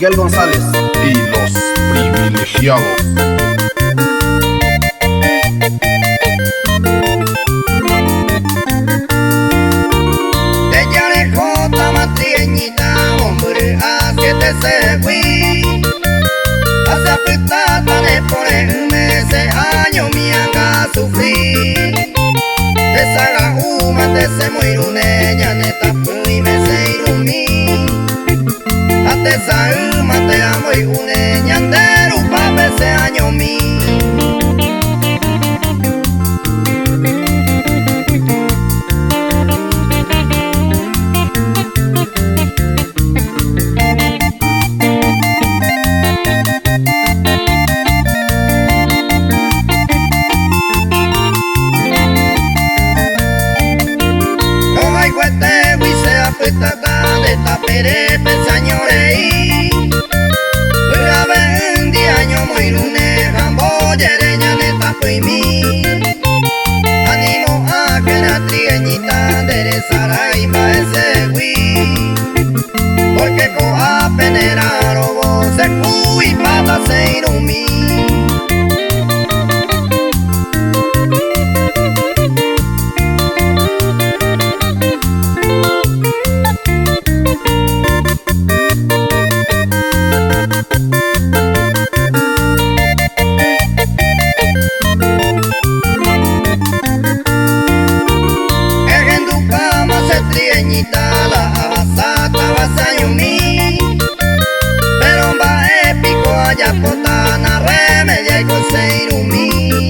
Miguel González y los privilegiados. Se fui hace apretata de ponerme ese año mi anga sufrí te saga uma te se muiru neña neta fui me se irumi ate sa uma te amo y uneña nderu pape ese año mi de tapere pensañorei Pura vendi año muy lune Jambo yereña neta fui mi Animo a que la trigueñita Derezara y maese hui Porque coja penera robo Se cui pata se irumi la abasata basayumi pero va épico allá potana remedia y conseirumi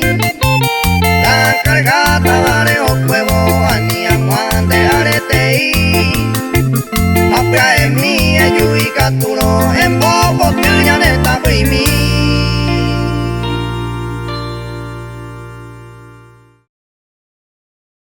la cargata varejo huevo anía juan de aretei apia en mi ayuica turo en bobo tuya neta primi